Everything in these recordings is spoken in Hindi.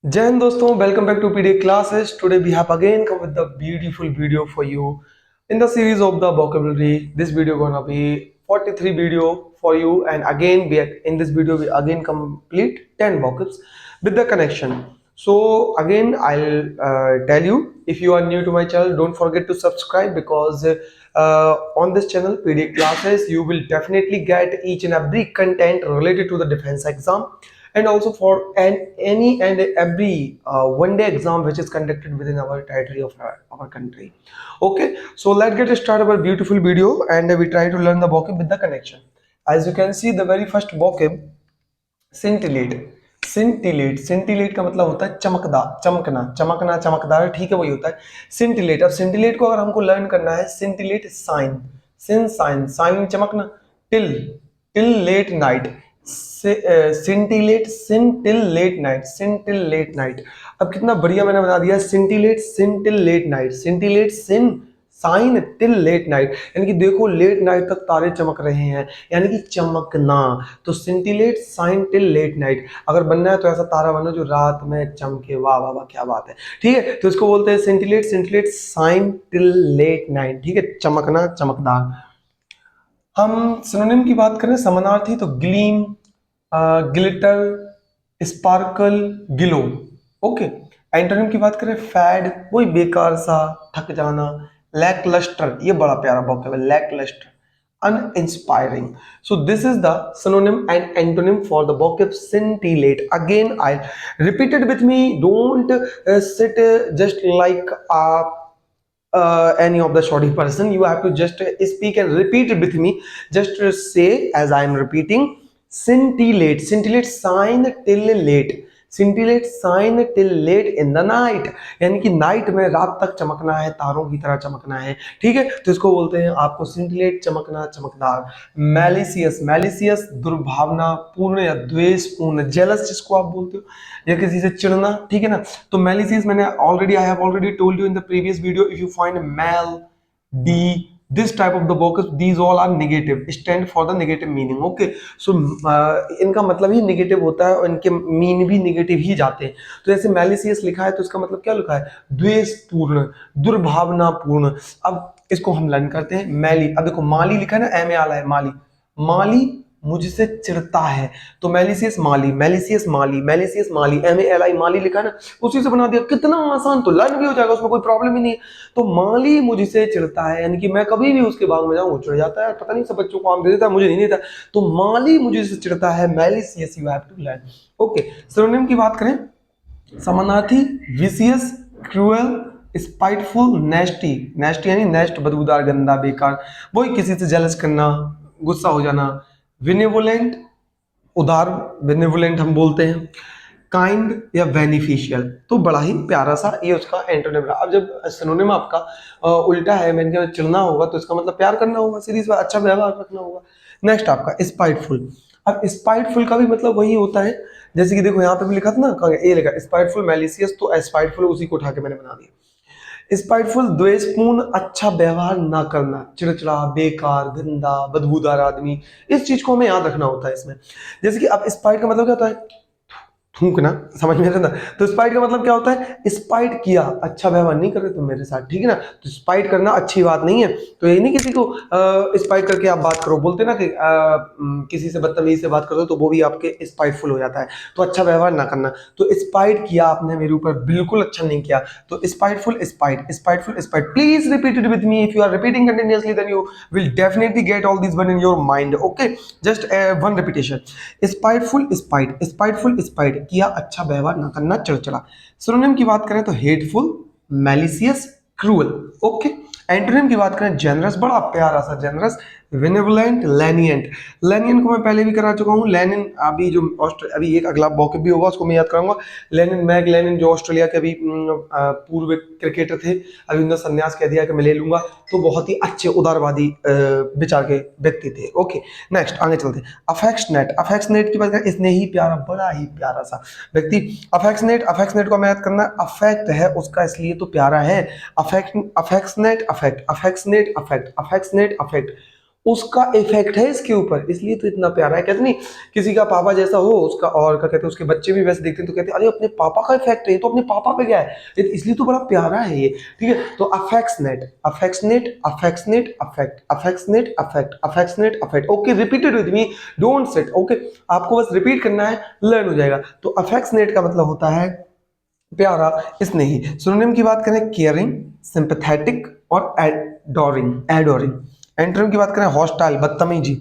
Jai Hind दोस्तों, welcome back to PDA classes. Today we have again come with the beautiful video for you in the series of the vocabulary. This video gonna be 43 video for you, and again in this video we again complete 10 vocabs with the connection. So again I'll tell you, if you are new to my channel, don't forget to subscribe, because on this channel PDA classes you will definitely get each and every content related to the defense exam, and also for any and every one day exam which is conducted within our territory of our country. Okay, so let's get started our beautiful video, and we try to learn the vocab with the connection. As you can see, the very first vocab, scintillate. scintillate का मतलब होता है चमकदार, चमकना, चमकना, चमकदार, ठीक है, वही होता है scintillate. अब scintillate को अगर हमको लर्न करना है, scintillate साइन, साइन चमकना, till, late night, scintillate night. अब कितना बढ़िया मैंने बना दिया, scintillate night, shine till late night, यानी कि देखो लेट नाइट तक तारे चमक रहे हैं, यानी कि चमकना. तो सिंटिलेट साइन टिल लेट नाइट. अगर बनना है तो ऐसा तारा बनो जो रात में चमके. वाह वाह वाह, क्या बात है. ठीक है, तो इसको बोलते हैं सिंटिलेट साइन टिल लेट नाइट. ठीक है, चमकना, चमकदार. हम सिनोनिम की बात करें, समानार्थी, तो ग्लीम, ग्लिटर, स्पार्कल, गिलो. ओके. एंटोनिम की बात करें, फैड, वही बेकार सा, थक जाना. लैकलस्टर, ये बड़ा प्यारा वोकैब है, lacklustre, uninspiring. So this is the synonym and antonym for the vocab scintillate. Again, I repeat it with me. Don't sit just like any of the shoddy person. You have to just speak and repeat it with me. Just say as I am repeating. Scintillate sign till late, scintillate sign till late in the night, यानी कि नाइट में, रात तक चमकना है, तारों की तरह चमकना है. ठीक है, तो इसको बोलते हैं आपको scintillate, चमकना, चमकदार. मैलिसियस, दुर्भावना पूर्ण या द्वेष पूर्ण, जेलस जिसको आप बोलते हो, या किसी से चिढ़ना. ठीक है ना. तो मैलिसियस मैंने I have already told you in the previous video. If you find मैल, डी, this type of the vocabs, these all are negative, stand for the negative meaning. Okay, so इनका मतलब ही नेगेटिव होता है और इनके मीन भी नेगेटिव ही जाते हैं. तो जैसे मैलिसियस लिखा है तो इसका मतलब क्या लिखा है, द्वेषपूर्ण, दुर्भावनापूर्ण. अब इसको हम लर्न करते हैं. मैली, अब देखो माली लिखा है ना, एम ए आला है, माली, माली मुझसे चिढ़ता है, तो मैलिसियस माली, एम ए एल आई, माली लिखा है ना, उसी से बना दिया. कितना आसान, तो लर्न भी हो जाएगा, उसमें कोई प्रॉब्लम ही नहीं है. तो माली मुझसे चिढ़ता है, यानी कि मैं कभी भी उसके बाग में जाऊं वो चिढ़ जाता है. पता नहीं सब बच्चों को आम दे देता है, मुझे नहीं देता. तो माली मुझसे चिढ़ता है, malicious you have to learn. Okay, synonym की बात करें, समानार्थी, विशियस, क्रूएल, स्पाइटफुल, नेस्टी, यानी नेस्ट, बदबूदार, गंदा, बेकार, वही किसी से जेलस करना, गुस्सा हो जाना. विनेवोलेंट, उदार, बेनेवोलेंट हम बोलते हैं. काइंड या बेनिफिशियल, तो बड़ा ही प्यारा सा, ये उसका एंटोनिम रहा. अब जब सिनोनिम आपका उल्टा है, मैंने कहा चिढ़ना होगा, तो इसका मतलब प्यार करना होगा, सीधी सी बात, अच्छा व्यवहार रखना होगा. नेक्स्ट आपका स्पाइटफुल. अब स्पाइटफुल का भी मतलब वही होता है, जैसे कि देखो यहाँ पे भी लिखा था ना, ये लिखा स्पाइटफुल, मैलिसियस, तो स्पाइटफुल उसी को उठा के मैंने बना दिया. स्पाइटफुल, द्वेषपूर्ण, अच्छा व्यवहार ना करना, चिड़चिड़ा, बेकार, गंदा, बदबूदार आदमी. इस चीज को हमें याद रखना होता है इसमें. जैसे कि अब स्पाइट का मतलब क्या होता है, थूकना, समझ में आता. तो स्पाइट का मतलब क्या होता है, स्पाइट किया, अच्छा व्यवहार नहीं कर रहे तुम मेरे साथ. ठीक है ना, तो स्पाइट करना अच्छी बात नहीं है. तो यही नहीं किसी को स्पाइट करके आप बात करो, बोलते ना कि किसी से बदतमीजी से बात करो तो वो भी आपके स्पाइटफुल हो जाता है. तो अच्छा व्यवहार ना करना, तो स्पाइट किया आपने मेरे ऊपर, बिल्कुल अच्छा नहीं किया. तो spiteful, spite. Please repeat it with me. If you are repeating continuously then you will definitely get all this one in your mind. Okay, just one repetition. Spiteful, spite किया, अच्छा व्यवहार ना करना, चिड़चिड़ा. सिनोनिम की बात करें तो हेटफुल, मैलिसियस, क्रूअल. ओके. एंटोनिम की बात करें, जेनरस, बड़ा प्यारा सा जेनरस, बेनेवोलेंट, लेनिएंट. लेनियन को मैं पहले भी करा चुका हूँ. लेनिन अभी जो अभी एक अगला वोकैब भी होगा, उसको मैं याद कराऊंगा. लेनिन, मैग लेनिन, जो ऑस्ट्रेलिया के अभी पूर्व क्रिकेटर थे, अभी उन्होंने संन्यास कह दिया कि मैं ले लूंगा. तो बहुत ही अच्छे उदारवादी विचार के व्यक्ति थे. ओके, नेक्स्ट आगे चलते हैं. अफेक्शनेट की बात करें, स्नेही, प्यारा, बड़ा ही प्यारा सा व्यक्ति. अफेक्शनेट को मैं याद करना, अफेक्ट है उसका, इसलिए तो प्यारा है. Affectionate, affect. उसका इफेक्ट है इसके ऊपर, इसलिए तो इतना प्यारा है। कहते नहीं किसी का पापा जैसा हो उसका, और क्या कहते हैं उसके बच्चे भी वैसे देखते हैं तो कहते हैं अरे अपने पापा का इफेक्ट है, ये तो अपने पापा पे गया है, इसलिए तो बड़ा प्यारा है ये। ठीक है, तो affectionate, affectionate, affectionate, affect, affectionate, affect, affectionate, affect. Okay, repeated with me, don't sit. Okay, आपको बस रिपीट करना है, लर्न हो जाएगा। तो अफेक्शनेट का मतलब होता है प्यारा, इसने ही। सिनोनिम की बात करें केयरिंग, सिंपैथेटिक और एडोरिंग, एडोरिंग। एंटोनिम की बात करें हॉस्टाइल, बदतमीजी,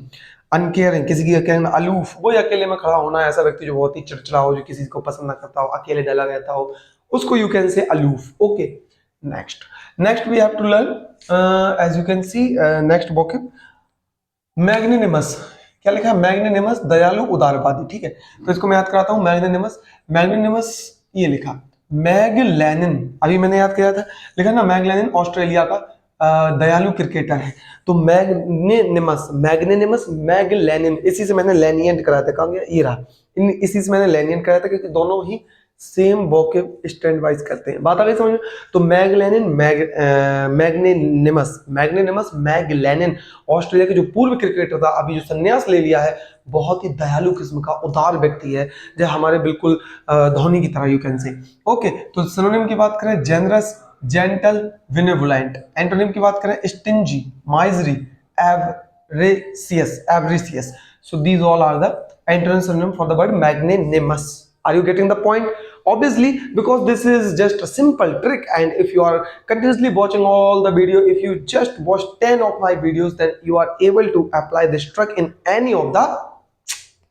अनकेयरिंग, किसी की अकेले में अलूफ, वही अकेले में खड़ा होना, ऐसा व्यक्ति जो बहुत ही चिड़चिड़ा हो, जो किसी को पसंद ना करता हो, अकेले डला रहता हो, उसको you can say aloof. Okay, next, next we have to learn as you can see next vocab magnanimous. क्या लिखा है? मैग्नेनिमस, दयालु, उदारवादी। ठीक है, तो इसको मैं याद कराता हूँ। मैग्नेनिमस, मैग्नेनिमस ये लिखा, मैगलेनिन, अभी मैंने याद किया था, लिखा ना मैगलेनिन ऑस्ट्रेलिया का दयालु क्रिकेटर है। तो मैग्नेनिमस, मैग्नेनिमस, मैगलेनिन, इसी से मैंने लेनियंट कराया था, कहा गया ये रहा, इसी से मैंने लेनियंट कराया था, क्योंकि दोनों ही सेम वोकैब स्टैंड वाइज करते हैं। बात आ गई समझ में? तो मैगलेनिन, मैग्नेनिमस, मैग्नेनिमस, मैगलेनिन ऑस्ट्रेलिया के जो पूर्व क्रिकेटर था, अभी जो संन्यास ले लिया है, बहुत ही दयालु किस्म का उदार व्यक्ति है, जो हमारे बिल्कुल धोनी की तरह, यू कैन से। ओके, तो सिनोनिम की बात करें जेनरस, जेंटल, विनेवुलेंट। एंटोनिम की बात करें stingy, miserly, avaricious, avaricious. So these all are the antonym synonym for the word magnanimous. Are you getting the point? Obviously, because this is just a simple trick, and if you are continuously watching all the video, if you just watch 10 of my videos, then you are able to apply this trick in any of the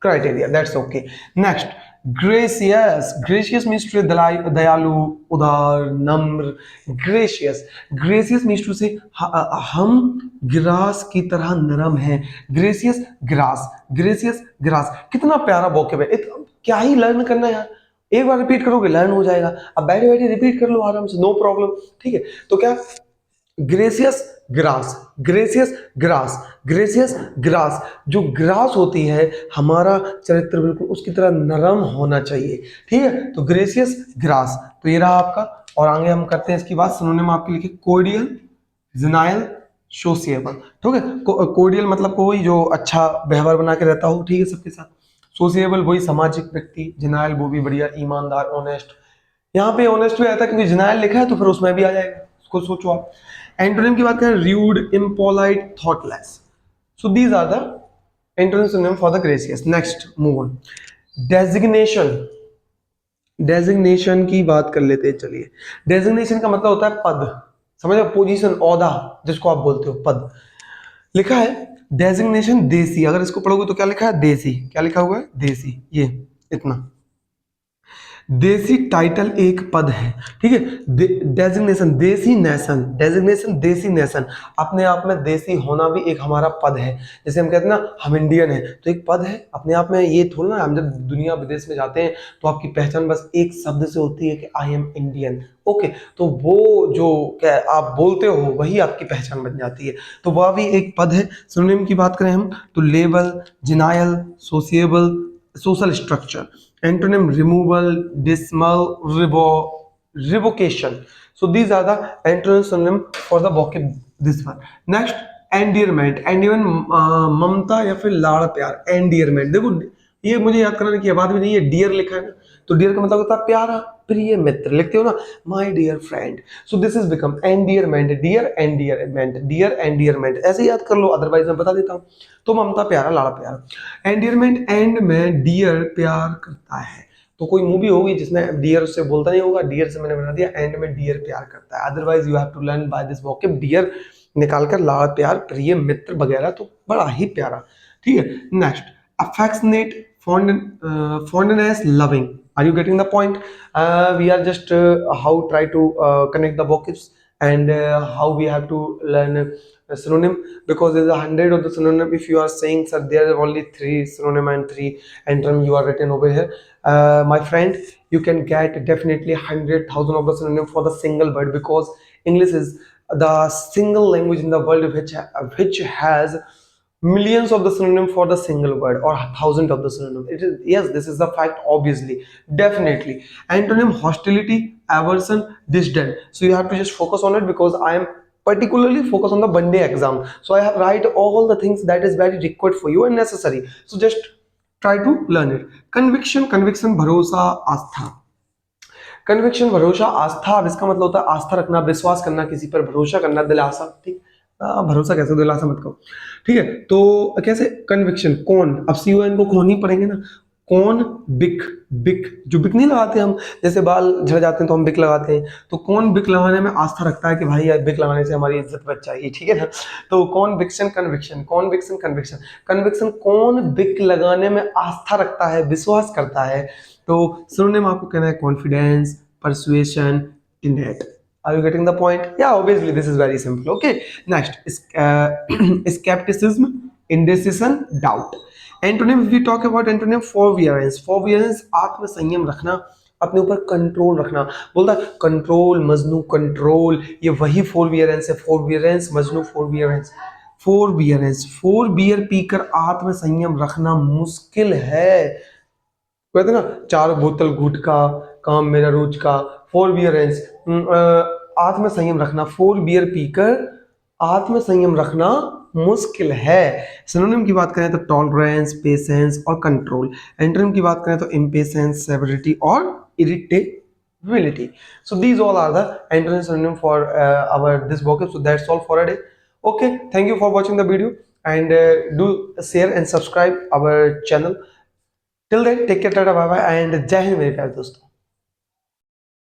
criteria. That's okay. Next, gracious. Gracious means to dayalu, udar, namr. Gracious, gracious means to say हम ग्रास की तरह नरम हैं। Gracious, grass, gracious, grass. कितना प्यारा वोकैब है, क्या ही लर्न करना है यार, एक बार रिपीट करोगे लर्न हो जाएगा। अब बैठे बैठे रिपीट कर लो आराम से, नो प्रॉब्लम। ठीक है, तो क्या gracious grass, gracious grass, gracious grass. जो ग्रास होती है, हमारा चरित्र बिल्कुल उसकी तरह नरम होना चाहिए। ठीक है, तो ग्रेसियस ग्रास, तो ये रहा आपका। और आगे हम करते हैं इसकी बात। सिनोनिम आपके लिखे कोर्डियल, जेनाइल, सोशिएबल। ठीक है, कोर्डियल मतलब कोई जो अच्छा व्यवहार बना के रहता हो, ठीक है, सबके साथ। सोशिएबल वही सामाजिक व्यक्ति। जेनाइल वो भी बढ़िया, ईमानदार, ऑनेस्ट। यहाँ पे ऑनेस्ट भी आता है क्योंकि जेनाइल लिखा है, तो फिर उसमें भी आ जाएगा, उसको सोचो आप। एंटोनिम की बात करें rude, impolite, thoughtless. So these are the antonym synonym for the gracious. Next move on, designation. Designation की बात कर लेते हैं, चलिए। डेजिग्नेशन का मतलब होता है पद, समझ, पोजीशन, औहदा, जिसको आप बोलते हो पद। लिखा है डेजिग्नेशन देसी, अगर इसको पढ़ोगे तो क्या लिखा है? देसी। क्या लिखा हुआ है? देसी, ये इतना। देसी टाइटल एक पद है, ठीक है। डेजिग्नेशन देसी नेशन, डेजिग्नेशन देसी नेशन, अपने आप में देसी होना भी एक हमारा पद है। जैसे हम कहते हैं ना हम इंडियन है, तो एक पद है अपने आप में। ये थोड़ा ना, हम जब दुनिया विदेश में जाते हैं तो आपकी पहचान बस एक शब्द से होती है कि आई एम इंडियन। ओके, तो वो जो क्या आप बोलते हो वही आपकी पहचान बन जाती है, तो वह भी एक पद है। सिनोनिम की बात करें हम तो label, genial, sociable, social structure. Antonym removal, dismal, revocation. So these are the antonym synonym for the vocab this one. Next, endearment, endearment ममता या फिर लाड़ प्यार। endearment देखो, ये मुझे याद कराने की बात भी नहीं है, डियर लिखा है ना, तो डियर का मतलब होता है प्यारा, प्रिय मित्र, लिखते हो ना my dear friend. So this is become endearment, dear endearment, dear endearment, ऐसे याद कर लो, अदरवाइज मैं बता देता हूँ। तो ममता प्यारा, लाड़ा प्यारा। एंडियरमेंट, एंड में डियर प्यार करता है, तो कोई मूवी होगी जिसमें डियर उससे बोलता नहीं होगा, डियर से मैंने बना दिया एंड में डियर प्यार करता है। Otherwise you have to learn by this vocab, dear निकालकर लाड़ प्यार, प्रिय मित्र वगैरह, तो बड़ा ही प्यारा। ठीक है, next, affectionate, fondness, loving. Are you getting the point? We are just how try to connect the vocabs, and how we have to learn a synonym, because there's 100 of the synonym. If you are saying sir there are only 3 synonym and 3 antonym you are written over here, my friend, you can get definitely 100,000 of the synonym for the single word, because English is the single language in the world which has millions of the synonym for the single word, or thousand of the synonym. It is, yes, this is the fact, obviously, definitely. Antonym hostility, aversion, disdain. So you have to just focus on it, because I am particularly focus on the one day exam. So I have write all the things that is very required for you and necessary, so just try to learn it. Conviction भरोसा आस्था. कन्विक्शन भरोसा आस्था, अब इसका मतलब होता है आस्था रखना, विश्वास करना किसी पर, भरोसा करना, दिलासा. ठीक, भरोसा कैसे, दिलासा मत कहो. ठीक है, तो कैसे कन्विक्शन, कौन, अब CON को कौन ही पढ़ेंगे ना. कौन बिक, बिक जो बिक नहीं लगाते हम, जैसे बाल झड़ जाते हैं तो हम बिक लगाते हैं, तो कौन बिक लगाने में आस्था रखता है कि भाई यार बिक लगाने से हमारी इज्जत बच जाएगी. ठीक है ना. तो conviction conviction, conviction conviction, conviction कौन बिक लगाने में आस्था रखता है, विश्वास करता है. तो सिनोनिम आपको कहना है confidence, persuasion, tenet. Are you getting the point? Yeah, obviously this is very simple. Okay, next is skepticism, indecision, doubt. Antonym, if we talk about antonym, forbearance. Forbearance आत्म संयम रखना, अपने ऊपर कंट्रोल रखना. बोलता कंट्रोल, मजनू कंट्रोल, ये वही forbearance है. forbearance, Majnu forbearance. forbearance, forbear P कर आत्म संयम रखना मुश्किल है. कहते ना 4 बोतल गुटखा काम मेरा रोज का. forbearance, आत्म संयम रखना, 4 बियर पीकर आत्म संयम रखना मुश्किल है. सिनोनिम की बात करें तो टॉलरेंस, पेशेंस और कंट्रोल. एंटोनिम की बात करें तो इम्पेशेंस, सेवरिटी और irritability. So these all are the antonym synonym for our this vocab. So that's all for a day. Okay, thank you for watching the video and do share and subscribe our channel. Till then, take care, tata, bye bye, and जय हिंद मेरे प्यारे दोस्तों.